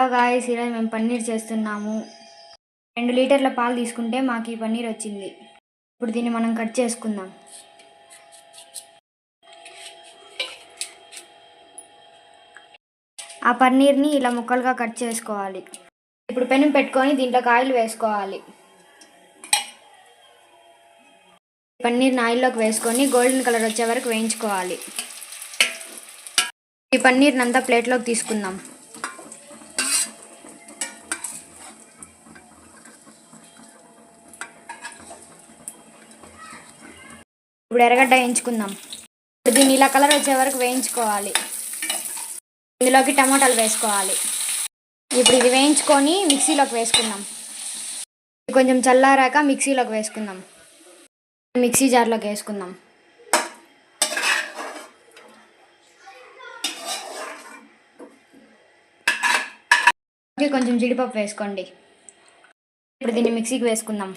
Guys ఈరోజు మేము పన్నీర్ చేస్తున్నాము. 2 లీటర్ల పాలు తీసుకుంటే మాకు ఈ పన్నీర్ వచ్చింది. ఇప్పుడు దీన్ని మనం కట్ చేసుకుందాం. ఆ పన్నీర్ని ఇలా ముక్కలుగా కట్ చేసుకోవాలి. ఇప్పుడు పెనం పెట్టుకొని దీంట్లో ఆయిల్ వేసుకోవాలి. పన్నీర్ని ఆయిల్లోకి వేసుకొని గోల్డెన్ కలర్ వచ్చే వరకు వేయించుకోవాలి. ఈ పన్నీర్ని అంతా ప్లేట్లోకి తీసుకుందాం. ఇప్పుడు ఎర్రగడ్డ వేయించుకుందాం. దీన్ని ఇలా కలర్ వచ్చే వరకు వేయించుకోవాలి. ఇందులోకి టమాటాలు వేసుకోవాలి. ఇప్పుడు ఇది వేయించుకొని మిక్సీలోకి వేసుకుందాం. కొంచెం చల్లారాక మిక్సీలోకి వేసుకుందాం. మిక్సీ జార్లోకి వేసుకుందాం. కొంచెం జీడిపప్పు వేసుకోండి. ఇప్పుడు దీన్ని మిక్సీకి వేసుకుందాం.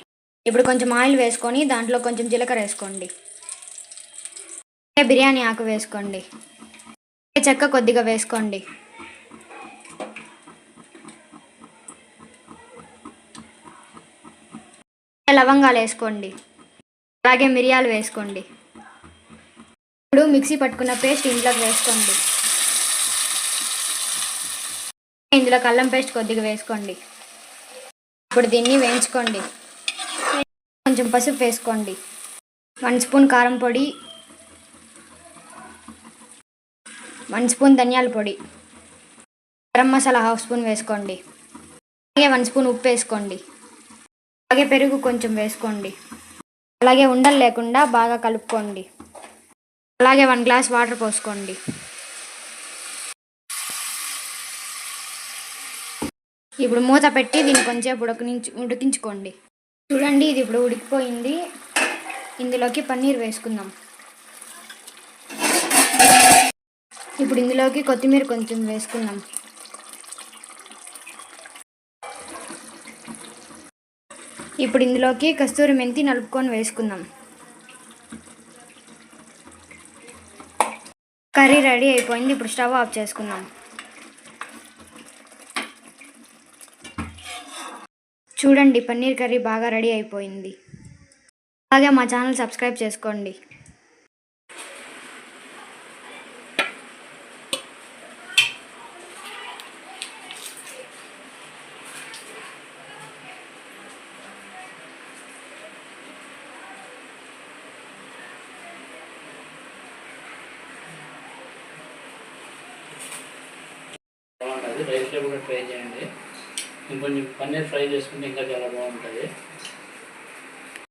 ఇప్పుడు కొంచెం ఆయిల్ వేసుకొని దాంట్లో కొంచెం జీలకర్ర వేసుకోండి. బిర్యానీ ఆకు వేసుకోండి. చెక్క కొద్దిగా వేసుకోండి. లవంగాలు వేసుకోండి. అలాగే మిరియాలు వేసుకోండి. ఇప్పుడు మిక్సీ పట్టుకున్న పేస్ట్ ఇంట్లోకి వేసుకోండి. ఇందులో అల్లం పేస్ట్ కొద్దిగా వేసుకోండి. ఇప్పుడు దీన్ని వేయించుకోండి. కొంచెం పసుపు వేసుకోండి. 1 స్పూన్ కారం పొడి, 1 స్పూన్ ధనియాల పొడి, గరం మసాలా 1/2 స్పూన్ వేసుకోండి. అలాగే 1 స్పూన్ ఉప్పు వేసుకోండి. అలాగే పెరుగు కొంచెం వేసుకోండి. అలాగే ఉండలు లేకుండా బాగా కలుపుకోండి. అలాగే 1 గ్లాస్ వాటర్ పోసుకోండి. ఇప్పుడు మూత పెట్టి దీన్ని కొంచెంసేపు ఉడికించుకోండి. చూడండి, ఇది ఇప్పుడు ఉడికిపోయింది. ఇందులోకి పన్నీర్ వేసుకుందాం. ఇప్పుడు ఇందులోకి కొత్తిమీర కొంచెం వేసుకుందాం. ఇప్పుడు ఇందులోకి కస్తూరి మెంతి నలుపుకొని వేసుకుందాం. కర్రీ రెడీ అయిపోయింది. ఇప్పుడు స్టవ్ ఆఫ్ చేసుకుందాం. చూడండి, పన్నీర్ కర్రీ బాగా రెడీ అయిపోయింది. అలాగే మా ఛానల్ సబ్స్క్రైబ్ చేసుకోండి. బాగుంటుంది. రైస్లో కూడా ట్రై చేయండి. ఇంకొంచెం పన్నీర్ ఫ్రై చేసుకుంటే ఇంకా చాలా బాగుంటుంది.